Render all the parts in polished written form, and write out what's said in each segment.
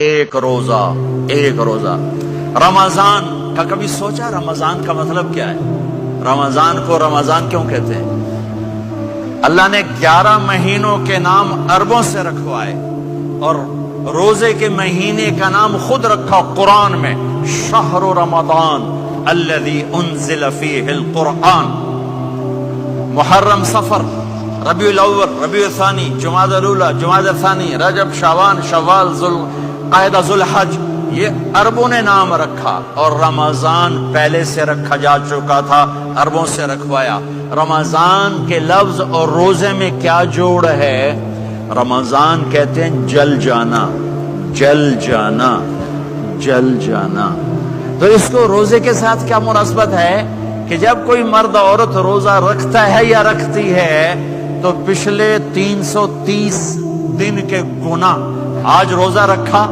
ایک روزہ رمضان کا کبھی سوچا رمضان کا مطلب کیا ہے؟ رمضان کو رمضان کیوں کہتے ہیں؟ اللہ نے 11 مہینوں کے نام عربوں سے رکھوائے اور روزے کے مہینے کا نام خود رکھا قرآن میں، شہر رمضان الذی انزل فیہ القرآن۔ محرم، صفر، ربیع الاول، ربیع الثانی، جمادی الاولی، جمادی الثانی، رجب، شعبان، شوال، ذوالقعدہ، ذوالحج، یہ عربوں نے نام رکھا اور رمضان پہلے سے رکھا جا چکا تھا، عربوں سے رکھوایا۔ رمضان کے لفظ اور روزے میں کیا جوڑ ہے؟ رمضان کہتے ہیں جل جانا، جل جانا، جل جانا۔ تو اس کو روزے کے ساتھ کیا مناسبت ہے کہ جب کوئی مرد عورت روزہ رکھتا ہے یا رکھتی ہے تو پچھلے 330 دن کے گناہ، آج روزہ رکھا،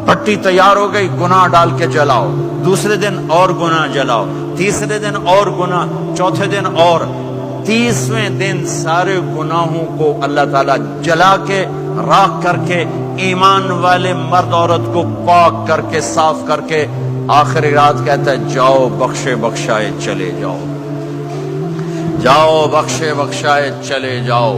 پٹی تیار ہو گئی، گناہ ڈال کے جلاؤ، دوسرے دن اور گناہ جلاؤ، تیسرے دن اور گناہ، چوتھے دن اور، 30ویں دن سارے گناہوں کو اللہ تعالیٰ جلا کے، راکھ کر کے، ایمان والے مرد عورت کو پاک کر کے، صاف کر کے، آخری رات کہتا ہے جاؤ بخشے بخشائے چلے جاؤ، جاؤ بخشے بخشائے چلے جاؤ۔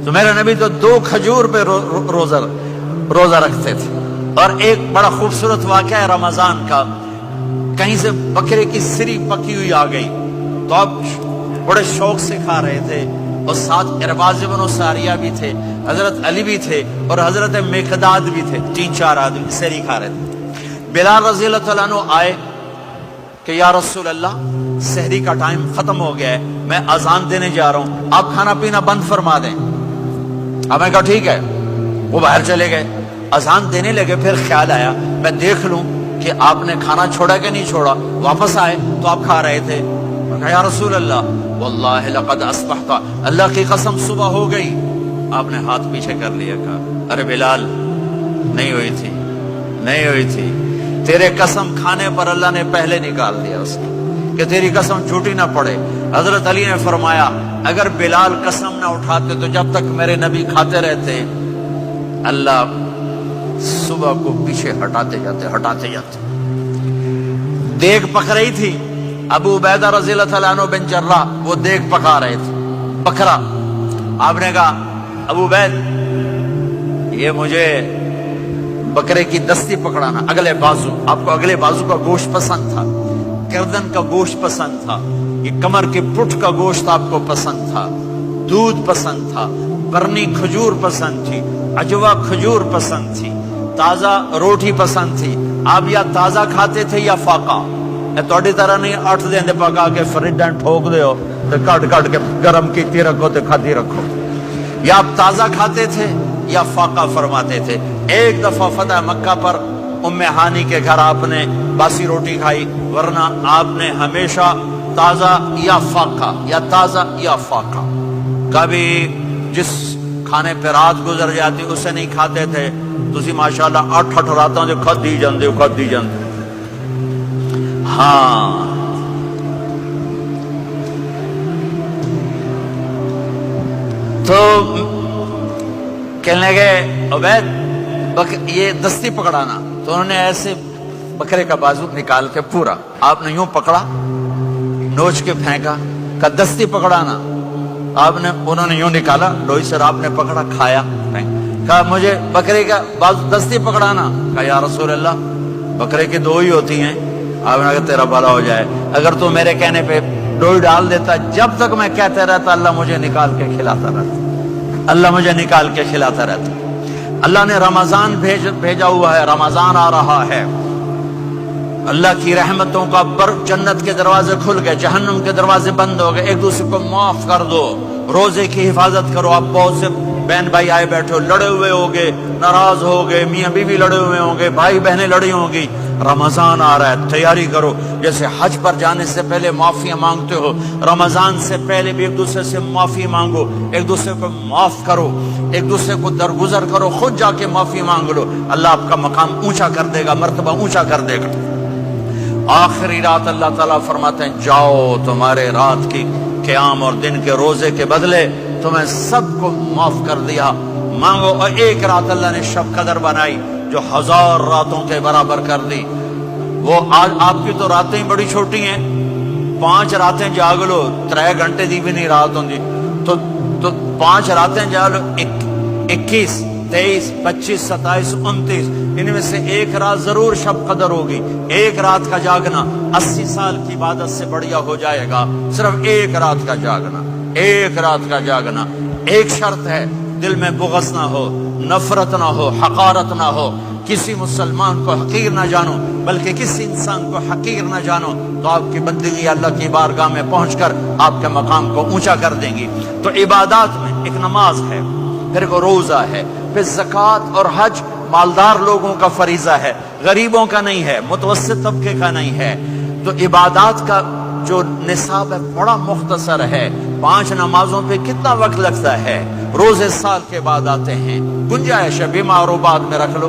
تو میرے نبی تو 2 کھجور پہ روزہ رکھتے تھے۔ اور ایک بڑا خوبصورت واقعہ ہے رمضان کا، کہیں سے بکرے کی سری پکی ہوئی آ گئی تو اب بڑے شوق سے کھا رہے تھے، اور ساتھ ارباز بن ساریہ بھی تھے، حضرت علی بھی تھے اور حضرت مقداد بھی تھے، 3-4 آدمی سری کھا رہے تھے۔ بلال رضی اللہ عنہ آئے کہ یا رسول اللہ سحری کا ٹائم ختم ہو گیا ہے، میں اذان دینے جا رہا ہوں، آپ کھانا پینا بند فرما دیں۔ اب میں کہا ٹھیک ہے، وہ باہر چلے گئے، اذان دینے لگے، پھر خیال آیا میں دیکھ لوں کہ آپ نے کھانا چھوڑا کہ نہیں چھوڑا۔ واپس آئے تو آپ کھا رہے تھے۔ میں کہا یا رسول اللہ واللہ لقد اصبحت، اللہ کی قسم صبح ہو گئی۔ آپ نے ہاتھ پیچھے کر لیا، کہا ارے بلال نہیں ہوئی تھی، نہیں ہوئی تھی، تیرے قسم کھانے پر اللہ نے پہلے نکال دیا اس کو کہ تیری قسم جھوٹی نہ پڑے۔ حضرت علی نے فرمایا اگر بلال قسم نہ اٹھاتے تو جب تک میرے نبی کھاتے رہتے اللہ صبح کو پیچھے ہٹاتے جاتے۔ دیگ پک رہی تھی، ابو عبیدہ رضی اللہ عنہ بن جراح وہ دیگ پکا رہے تھے، بکرا۔ آپ نے کہا ابو عبید یہ مجھے بکرے کی دستی پکڑانا، اگلے بازو، آپ کو اگلے بازو کا گوشت پسند تھا، گردن کا گوشت پسند تھا، یہ کمر کے پٹھ کا گوشت آپ کو پسند تھا، دودھ پسند تھا، برنی کھجور پسند تھی، عجوا کھجور پسند تھی، تازہ روٹی پسند تھی۔ آپ یا تازہ کھاتے تھے یا فاقہ، توڑی طرح نہیں 8 دن پکا کے فریڈ ٹھوک دے ہو تو کٹ کے گرم کیتی رکھو تو کھاتی رکھو، یا آپ تازہ کھاتے تھے یا فاقہ فرماتے تھے۔ ایک دفعہ فتح مکہ پر ام ہانی کے گھر آپ نے باسی روٹی کھائی، ورنہ آپ نے ہمیشہ تازہ یا فاقہ، یا تازہ یا فاقہ، کبھی جس کھانے پہ رات گزر جاتی اسے نہیں کھاتے تھے۔ تسی ماشاءاللہ 8 راتوں جو کھدی جاندے۔ ہاں تو کہنے لگے عبید یہ دستی پکڑانا، تو انہوں نے ایسے بکرے کا بازو نکال کے پورا آپ نے یوں پکڑا، نوچ کے پھینکا، کہ دستی پکڑانا۔ انہوں نے یوں نکالا لوئی سے، آپ نے پکڑا، کھایا، کہا مجھے بکرے کا بازو دستی پکڑانا۔ کہا یا رسول اللہ بکرے کی 2 ہی ہوتی ہیں۔ آپ نے کہا تیرا بھلا ہو جائے، اگر تو میرے کہنے پہ ڈوئی ڈال دیتا، جب تک میں کہتے رہتا اللہ مجھے نکال کے کھلاتا رہتا، اللہ مجھے نکال کے کھلاتا رہتا۔ اللہ نے رمضان بھیجا ہوا ہے، رمضان آ رہا ہے، اللہ کی رحمتوں کا جنت کے دروازے کھل گئے، جہنم کے دروازے بند ہو گئے، ایک دوسرے کو معاف کر دو، روزے کی حفاظت کرو۔ آپ بہت سے بہن بھائی آئے بیٹھے ہو، لڑے ہوئے ہوگے، ناراض ہوگے، میاں بیوی لڑے ہوئے ہوں گے، بھائی بہنیں لڑی ہوں گی۔ رمضان آ رہا ہے، تیاری کرو، جیسے حج پر جانے سے پہلے معافیاں مانگتے ہو، رمضان سے پہلے بھی ایک دوسرے سے معافی مانگو، ایک دوسرے کو معاف کرو، ایک دوسرے کو درگزر کرو، خود جا کے معافی مانگ لو، اللہ آپ کا مقام اونچا کر دے گا، مرتبہ اونچا کر دے گا۔ آخری رات اللہ تعالیٰ فرماتے ہیں جاؤ تمہارے رات کی قیام اور دن کے روزے کے بدلے تمہیں سب کو معاف کر دیا، مانگو۔ اور ایک رات اللہ نے شب قدر بنائی، جو 1000 راتوں کے برابر کر دی. وہ آج آپ کی تو راتیں بڑی چھوٹی ہیں, 5 راتیں جاگ لو 3 گھنٹے دی بھی نہیں رات ہوندی, تو 5 راتیں جاگ لو 21 23 25 27 29, ان میں سے ایک رات ضرور شب قدر ہوگی. ایک رات کا جاگنا 80 سال کی عبادت سے بڑھیا ہو جائے گا. صرف ایک رات کا جاگنا, ایک رات کا جاگنا. ایک شرط ہے, دل میں بغض نہ ہو, نفرت نہ ہو, حقارت نہ ہو, کسی مسلمان کو حقیر نہ جانو, بلکہ کسی انسان کو حقیر نہ جانو, تو آپ کی بندگی اللہ کی بارگاہ میں پہنچ کر آپ کے مقام کو اونچا کر دیں گی. تو عبادات میں ایک نماز ہے, پھر ایک روزہ ہے, پھر زکوٰۃ اور حج مالدار لوگوں کا فریضہ ہے, غریبوں کا نہیں ہے, متوسط طبقے کا نہیں ہے. تو عبادات کا جو نصاب ہے بڑا مختصر ہے. 5 نمازوں پہ کتنا وقت لگتا ہے, روزے سال کے بعد آتے ہیں, گنجائش ہے, بیمار و بعد میں رکھ لو.